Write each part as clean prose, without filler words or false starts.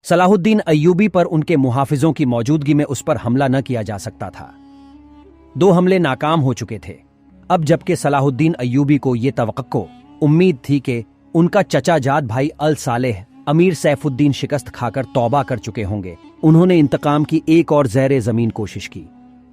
Salahuddin Ayyubi पर उनके मुहाफिजों की मौजूदगी में उस पर हमला न किया जा सकता था। 2 हमले नाकाम हो चुके थे। अब जबकि सलाहुद्दीन अय्यूबी को यह तवक्को उम्मीद थी कि उनका चचाजाद भाई अल सालेह अमीर सैफुद्दीन शिकस्त खाकर तौबा कर चुके होंगे, उन्होंने इंतकाम की एक और ज़ेरे ज़मीन कोशिश की।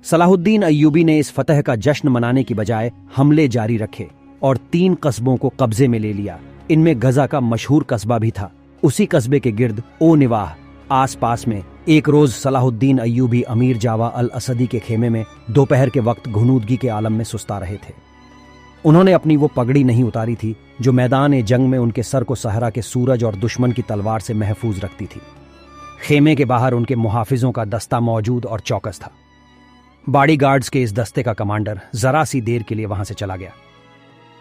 सलाहुद्दीन अय्यूबी ने इस फतह का जश्न मनाने की बजाय हमले जारी रखे और 3 कस्बों को कब्जे में ले लिया। इनमें गजा का मशहूर कस्बा भी था। उसी कस्बे के गिर्द ओ निवाह आसपास में एक रोज सलाहुद्दीन अय्यूबी अमीर जावा अल असदी के खेमे में दोपहर के वक्त घुनूदगी के आलम में सुस्ता रहे थे। उन्होंने अपनी वो पगड़ी नहीं उतारी थी जो मैदान जंग में उनके सर को सहरा के सूरज और दुश्मन की तलवार से महफूज रखती थी। खेमे के बाहर उनके मुहाफिजों का दस्ता मौजूद और चौकस था। बॉडी गार्ड्स के इस दस्ते का कमांडर जरा सी देर के लिए वहां से चला गया।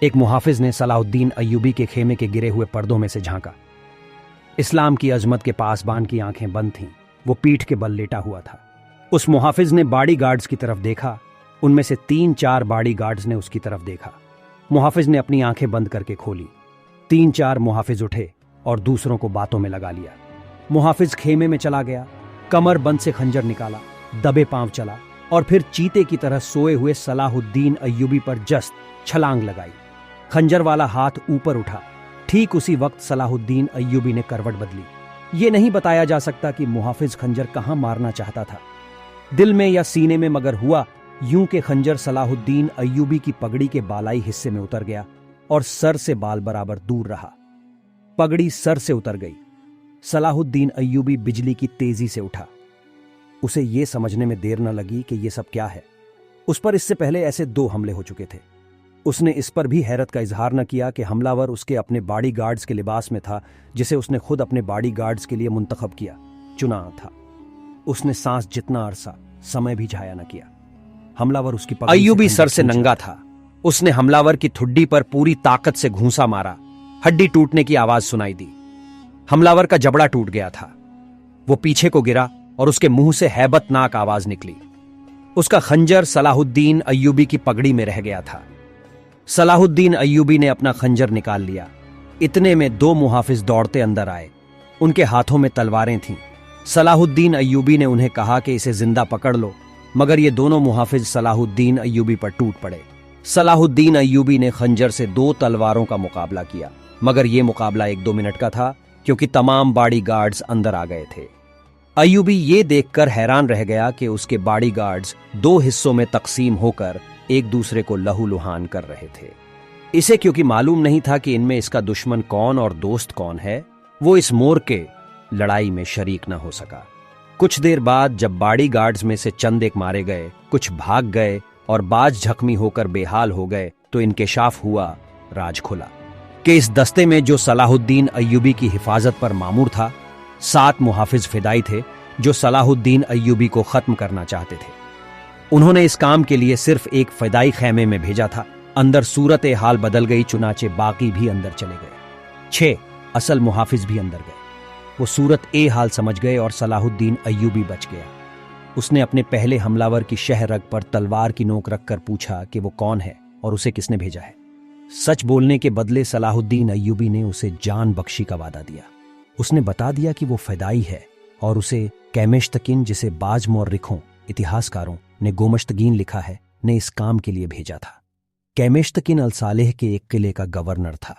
एक मुहाफिज ने सलाहुद्दीन अय्यूबी के खेमे के गिरे हुए पर्दों में से झांका। इस्लाम की अजमत के पासबान की आंखें बंद थीं। वो पीठ के बल लेटा हुआ था। उस मुहाफिज ने बॉडी गार्ड्स की तरफ देखा। उनमें से 3-4 बॉडी गार्ड्स ने उसकी तरफ देखा। मुहाफिज ने अपनी आंखें बंद करके खोली। 3-4 मुहाफिज उठे और दूसरों को बातों में लगा लिया। मुहाफिज खेमे में चला गया, कमर बंद से खंजर निकाला, दबे पांव चला और फिर चीते की तरह सोए हुए सलाहुद्दीन अय्यूबी पर जस्त छलांग लगाई। खंजर वाला हाथ ऊपर उठा। ठीक उसी वक्त सलाहुद्दीन अय्यूबी ने करवट बदली। ये नहीं बताया जा सकता कि मुहाफिज खंजर कहां मारना चाहता था, दिल में या सीने में, मगर हुआ यूं के खंजर सलाहुद्दीन अय्यूबी की पगड़ी के बालाई हिस्से में उतर गया और सर से बाल बराबर दूर रहा। पगड़ी सर से उतर गई। सलाहुद्दीन अय्यूबी बिजली की तेजी से उठा। उसे यह समझने में देर न लगी कि यह सब क्या है। उस पर इससे पहले ऐसे 2 हमले हो चुके थे। उसने इस पर भी हैरत का इजहार न किया कि हमलावर उसके अपने बॉडी गार्ड्स के लिबास में था, जिसे उसने खुद अपने बॉडी गार्ड्स के लिए मुंतखब किया, चुना था। उसने सांस जितना अरसा समय भी जाया न किया। हमलावर उसकी अय्यूबी सर से नंगा था। उसने हमलावर की ठुड्डी पर पूरी ताकत से घूंसा मारा। हड्डी टूटने की आवाज सुनाई दी। हमलावर का जबड़ा टूट गया था। वो पीछे को गिरा और उसके मुंह से हैबतनाक आवाज निकली। उसका खंजर सलाहुद्दीन अय्यूबी की पगड़ी में रह गया था। सलाहुद्दीन अय्यूबी ने अपना खंजर निकाल लिया। इतने में 2 मुहाफिज दौड़ते अंदर आए। उनके हाथों में तलवारें थीं। सलाहुद्दीन अय्यूबी ने उन्हें कहा कि इसे जिंदा पकड़ लो, मगर ये दोनों मुहाफिज सलाहुद्दीन अय्यूबी पर टूट पड़े। सलाहुद्दीन अय्यूबी ने खंजर से 2 तलवारों का मुकाबला किया, मगर यह मुकाबला 1-2 मिनट का था, क्योंकि तमाम बॉडी गार्ड्स अंदर आ गए थे। अय्यूबी ये देखकर हैरान रह गया कि उसके बॉडी गार्ड्स 2 हिस्सों में तकसीम होकर एक दूसरे को लहूलुहान कर रहे थे। इसे क्योंकि मालूम नहीं था कि इनमें इसका दुश्मन कौन और दोस्त कौन है, वो इस मोर के लड़ाई में शरीक न हो सका। कुछ देर बाद जब बॉडी गार्ड्स में से चंद एक मारे गए, कुछ भाग गए और बाज जख्मी होकर बेहाल हो गए, तो इंकेशाफ हुआ, राज खुला कि इस दस्ते में जो सलाहुद्दीन अय्यूबी की हिफाजत पर मामूर था, 7 मुहाफिज फिदाई थे जो सलाहुद्दीन अय्यूबी को खत्म करना चाहते थे। उन्होंने इस काम के लिए सिर्फ एक फिदाई खैमे में भेजा था। अंदर सूरत हाल बदल गई, चुनाचे बाकी भी अंदर चले गए। 6 असल मुहाफिज भी अंदर गए। वो सूरत हाल समझ गए और सलाहुद्दीन अय्यूबी बच गया। उसने अपने पहले हमलावर की शह रग पर तलवार की नोक रखकर पूछा कि वो कौन है और उसे किसने भेजा है। सच बोलने के बदले सलाहुद्दीन अय्यूबी ने उसे जान बख्शी का वादा दिया। उसने बता दिया कि वो फिदाई है और उसे कैमेश्तकीन, जिसे बाज मौर्रिखों इतिहासकारों ने गोमश्तगीन लिखा है, ने इस काम के लिए भेजा था। कैमेश्तकीन अल सालेह के एक किले का गवर्नर था।